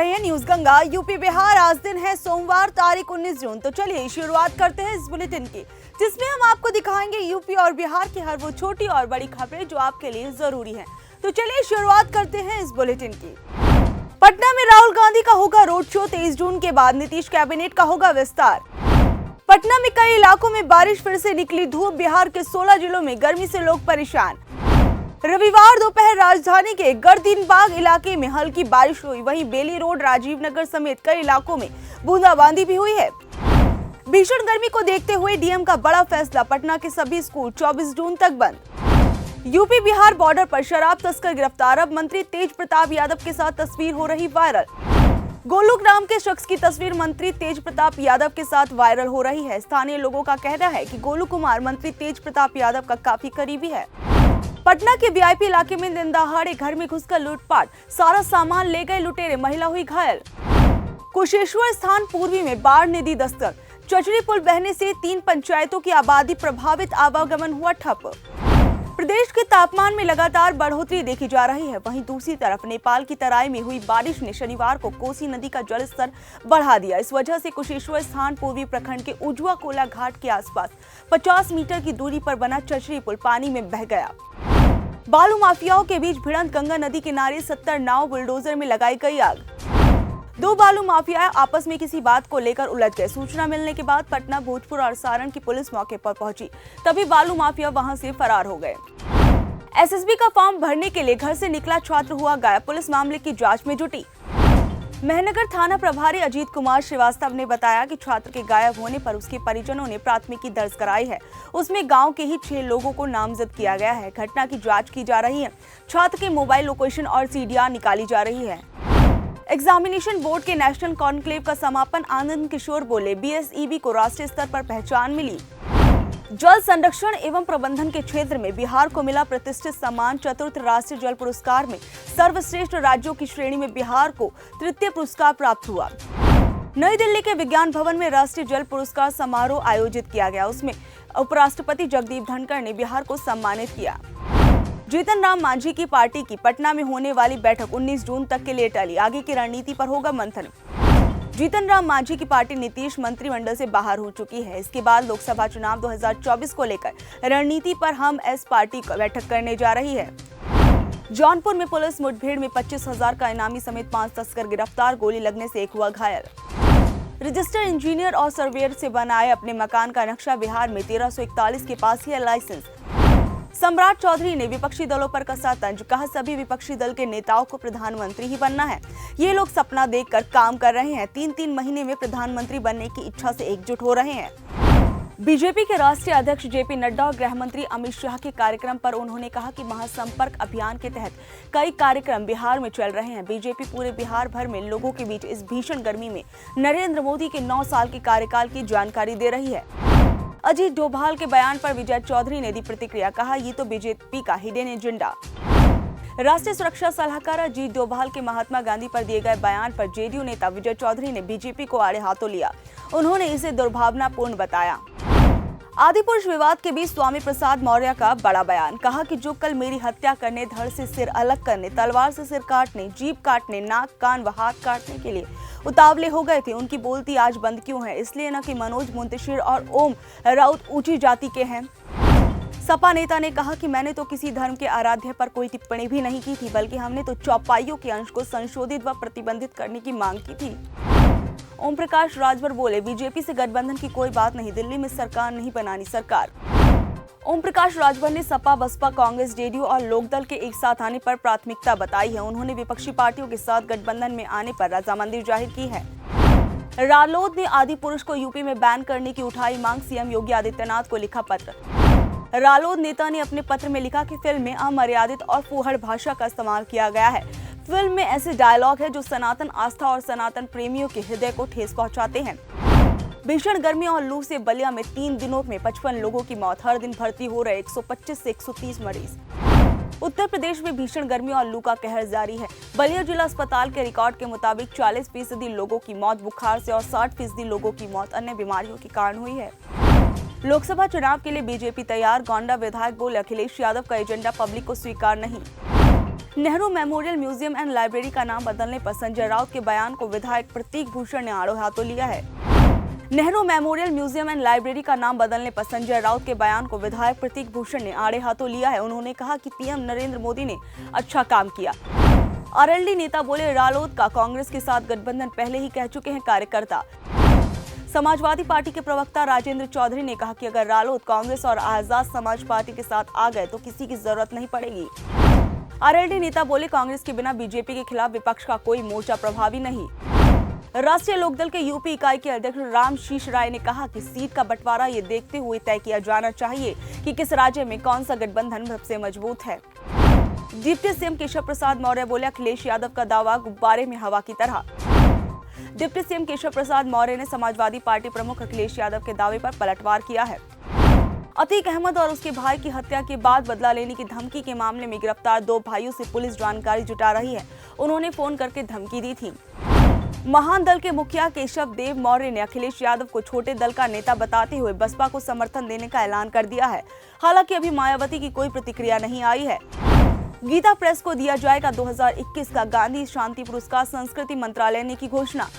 रहे हैं news Ganga. UP Bihar आज दिन है सोमवार तारीख 19 जून। तो चलिए शुरुआत करते हैं इस बुलेटिन की, जिसमें हम आपको दिखाएंगे यूपी और बिहार की हर वो छोटी और बड़ी खबरें जो आपके लिए जरूरी हैं। तो चलिए शुरुआत करते हैं इस बुलेटिन की। पटना में राहुल गांधी का होगा रोड शो। 23 जून के बाद नीतीश कैबिनेट का होगा विस्तार। पटना में कई इलाकों में बारिश, फिर से निकली धूप। बिहार के 16 जिलों में गर्मी से लोग परेशान। रविवार दोपहर राजधानी के गर्दनीबाग इलाके में हल्की बारिश हुई। वहीं बेली रोड, राजीव नगर समेत कई इलाकों में बूंदाबांदी भी हुई है। भीषण गर्मी को देखते हुए डीएम का बड़ा फैसला, पटना के सभी स्कूल 24 जून तक बंद। यूपी बिहार बॉर्डर पर शराब तस्कर गिरफ्तार। अब मंत्री तेज प्रताप यादव के साथ तस्वीर हो रही वायरल। गोलू नाम के शख्स की तस्वीर मंत्री तेज प्रताप यादव के साथ वायरल हो रही है। स्थानीय लोगों का कहना है कि गोलू कुमार मंत्री तेज प्रताप यादव का काफी करीबी है। पटना के वीआईपी इलाके में दिन दहाड़े घर में घुसकर लूटपाट, सारा सामान ले गए लुटेरे, महिला हुई घायल। कुशेश्वर स्थान पूर्वी में बाढ़ ने दी दस्तक। चचरी पुल बहने से 3 पंचायतों की आबादी प्रभावित, आवागमन हुआ ठप। प्रदेश के तापमान में लगातार बढ़ोतरी देखी जा रही है। वहीं दूसरी तरफ नेपाल की तराई में हुई बारिश ने शनिवार को कोसी नदी का जलस्तर बढ़ा दिया। इस वजह से कुशेश्वर स्थान पूर्वी प्रखंड के उजुआ कोला घाट के आसपास 50 मीटर की दूरी पर बना चचरी पुल पानी में बह गया। बालू माफियाओं के बीच भिड़ंत, गंगा नदी किनारे 70 नाव बुलडोजर में लगाई गई आग। 2 बालू माफिया आपस में किसी बात को लेकर उलझ गए। सूचना मिलने के बाद पटना, भोजपुर और सारण की पुलिस मौके पर पहुंची। तभी बालू माफिया वहां से फरार हो गए। एसएसबी का फॉर्म भरने के लिए घर से निकला छात्र हुआ गायब। पुलिस मामले की जांच में जुटी। मेहनगर थाना प्रभारी अजीत कुमार श्रीवास्तव ने बताया कि छात्र के गायब होने पर उसके परिजनों ने प्राथमिकी दर्ज कराई है। उसमें गांव के ही 6 लोगों को नामजद किया गया है। घटना की जांच की जा रही है। छात्र के मोबाइल लोकेशन और सीडीआर निकाली जा रही है। एग्जामिनेशन बोर्ड के नेशनल कॉन्क्लेव का समापन। आनंद किशोर बोले, बीएसईबी को राष्ट्रीय स्तर पर पहचान मिली। जल संरक्षण एवं प्रबंधन के क्षेत्र में बिहार को मिला प्रतिष्ठित सम्मान। चतुर्थ राष्ट्रीय जल पुरस्कार में सर्वश्रेष्ठ राज्यों की श्रेणी में बिहार को तृतीय पुरस्कार प्राप्त हुआ। नई दिल्ली के विज्ञान भवन में राष्ट्रीय जल पुरस्कार समारोह आयोजित किया गया। उसमें उपराष्ट्रपति जगदीप धनखड़ ने बिहार को सम्मानित किया। जीतन राम मांझी की पार्टी की पटना में होने वाली बैठक 19 जून तक के लिए टली। आगे की रणनीति पर होगा मंथन। जीतन राम मांझी की पार्टी नीतीश मंत्रिमंडल से बाहर हो चुकी है। इसके बाद लोकसभा चुनाव 2024 को लेकर रणनीति पर हम एस पार्टी बैठक करने जा रही है। जौनपुर में पुलिस मुठभेड़ में 25,000 का इनामी समेत 5 तस्कर गिरफ्तार। गोली लगने से एक हुआ घायल। रजिस्टर्ड इंजीनियर और सर्वेयर से बनाए अपने मकान का नक्शा। बिहार में 1341 के पास ही है लाइसेंस। सम्राट चौधरी ने विपक्षी दलों पर कसा तंज। कहा, सभी विपक्षी दल के नेताओं को प्रधानमंत्री ही बनना है। ये लोग सपना देखकर काम कर रहे हैं। 3-3 महीने में प्रधानमंत्री बनने की इच्छा से एकजुट हो रहे हैं। बीजेपी के राष्ट्रीय अध्यक्ष जेपी नड्डा और गृह मंत्री अमित शाह के कार्यक्रम पर उन्होंने कहा कि महासंपर्क अभियान के तहत कई कार्यक्रम बिहार में चल रहे हैं। बीजेपी पूरे बिहार भर में लोगों के बीच इस भीषण गर्मी में नरेंद्र मोदी के 9 साल के कार्यकाल की जानकारी दे रही है। अजीत डोभाल के बयान पर विजय चौधरी ने दी प्रतिक्रिया। कहा, ये तो बीजेपी का हिडन एजेंडा। राष्ट्रीय सुरक्षा सलाहकार अजीत डोभाल के महात्मा गांधी पर दिए गए बयान पर जेडीयू नेता विजय चौधरी ने बीजेपी को आड़े हाथों लिया। उन्होंने इसे दुर्भावनापूर्ण बताया। आदिपुरुष विवाद के बीच स्वामी प्रसाद मौर्य का बड़ा बयान। कहा कि जो कल मेरी हत्या करने, धड़ से सिर अलग करने, तलवार से सिर काटने, जीभ काटने, नाक, कान व हाथ काटने के लिए उतावले हो गए थे, उनकी बोलती आज बंद क्यों है? इसलिए न कि मनोज मुंतशिर और ओम राउत ऊंची जाति के हैं। सपा नेता ने कहा कि मैंने तो किसी धर्म के आराध्य पर कोई टिप्पणी भी नहीं की थी, बल्कि हमने तो चौपाइयों के अंश को संशोधित व प्रतिबंधित करने की मांग की थी। ओम प्रकाश राजभर बोले, बीजेपी से गठबंधन की कोई बात नहीं, दिल्ली में सरकार नहीं बनानी सरकार। ओम प्रकाश राजभर ने सपा, बसपा, कांग्रेस, जेडीयू और लोकदल के एक साथ आने पर प्राथमिकता बताई है। उन्होंने विपक्षी पार्टियों के साथ गठबंधन में आने पर रजामंदी जाहिर की है। रालोद ने आदिपुरुष को यूपी में बैन करने की उठाई मांग। सीएम योगी आदित्यनाथ को लिखा पत्र। रालोद नेता ने अपने पत्र में लिखा कि फिल्म में अमर्यादित और फूहड़ भाषा का इस्तेमाल किया गया है। फिल्म में ऐसे डायलॉग है जो सनातन आस्था और सनातन प्रेमियों के हृदय को ठेस पहुंचाते हैं। भीषण गर्मी और लू से बलिया में 3 दिनों में 55 लोगों की मौत। हर दिन भर्ती हो रहे 125 से 130 मरीज। उत्तर प्रदेश में भीषण गर्मी और लू का कहर जारी है। बलिया जिला अस्पताल के रिकॉर्ड के मुताबिक 40% लोगों की मौत बुखार से और 60% लोगों की मौत अन्य बीमारियों के कारण हुई है। लोकसभा चुनाव के लिए बीजेपी तैयार। गोंडा विधायक बोले, अखिलेश यादव का एजेंडा पब्लिक को स्वीकार नहीं। Nehru memorial museum and library का नाम बदलने पर संजय राउत के बयान को विधायक प्रतीक भूषण ने आड़े हाथों लिया है। Nehru memorial museum and library का नाम बदलने पर संजय राउत के बयान को विधायक प्रतीक भूषण ने आड़े हाथों लिया है। उन्होंने कहा कि पीएम नरेंद्र मोदी ने अच्छा काम किया। आरएलडी नेता बोले, रालोद का कांग्रेस के साथ गठबंधन पहले ही कह चुके हैं कार्यकर्ता। समाजवादी पार्टी के प्रवक्ता राजेंद्र चौधरी ने कहा कि अगर रालोद कांग्रेस और आजाद समाज पार्टी के साथ आ गए तो किसी की जरूरत नहीं पड़ेगी। आरएलडी नेता बोले, कांग्रेस के बिना बीजेपी के खिलाफ विपक्ष का कोई मोर्चा प्रभावी नहीं। राष्ट्रीय लोकदल के यूपी इकाई के अध्यक्ष रामशीष राय ने कहा कि सीट का बंटवारा ये देखते हुए तय किया जाना चाहिए कि किस राज्य में कौन सा गठबंधन सबसे मजबूत है। डिप्टी सीएम केशव प्रसाद मौर्य बोले, अखिलेश यादव का दावा गुब्बारे में हवा की तरह। डिप्टी सीएम केशव प्रसाद मौर्य ने समाजवादी पार्टी प्रमुख अखिलेश यादव के दावे पर पलटवार किया है। अतीक अहमद और उसके भाई की हत्या के बाद बदला लेने की धमकी के मामले में गिरफ्तार 2 भाइयों से पुलिस जानकारी जुटा रही है। उन्होंने फोन करके धमकी दी थी। महान दल के मुखिया केशव देव मौर्य ने अखिलेश यादव को छोटे दल का नेता बताते हुए बसपा को समर्थन देने का ऐलान कर दिया है। हालांकि अभी मायावती की कोई प्रतिक्रिया नहीं आई है। गीता प्रेस को दिया जाएगा 2021 का गांधी शांति पुरस्कार, संस्कृति मंत्रालय ने की घोषणा।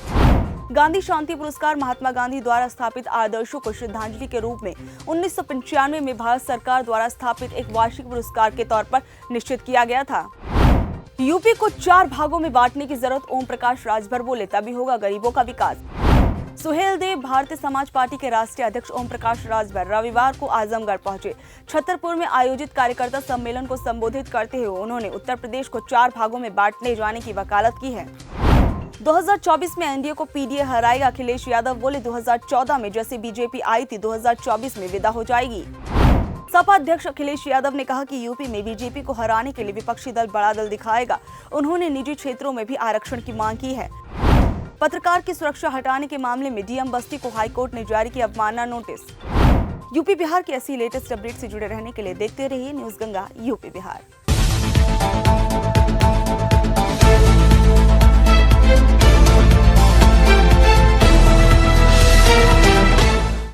गांधी शांति पुरस्कार महात्मा गांधी द्वारा स्थापित आदर्शों को श्रद्धांजलि के रूप में 1995 में भारत सरकार द्वारा स्थापित एक वार्षिक पुरस्कार के तौर पर निश्चित किया गया था। यूपी को 4 भागों में बांटने की जरूरत, ओम प्रकाश राजभर बोले, तभी होगा गरीबों का विकास। सुहेल देव भारतीय समाज पार्टी के राष्ट्रीय अध्यक्ष ओम प्रकाश राजभर रविवार को आजमगढ़ पहुंचे। छतरपुर में आयोजित कार्यकर्ता सम्मेलन को संबोधित करते हुए उन्होंने उत्तर प्रदेश को 4 भागों में बांटने जाने की वकालत की है। 2024 में एनडीए को पीडीए हराएगा अखिलेश यादव बोले, 2014 में जैसे बीजेपी आई थी 2024 में विदा हो जाएगी। सपा अध्यक्ष अखिलेश यादव ने कहा कि यूपी में बीजेपी को हराने के लिए विपक्षी दल बड़ा दल दिखाएगा। उन्होंने निजी क्षेत्रों में भी आरक्षण की मांग की है। पत्रकार की सुरक्षा हटाने के मामले में डीएम बस्ती को हाईकोर्ट ने जारी किया अवमानना नोटिस। यूपी बिहार की ऐसी लेटेस्ट अपडेट से जुड़े रहने के लिए देखते रहिए न्यूज़ गंगा यूपी बिहार।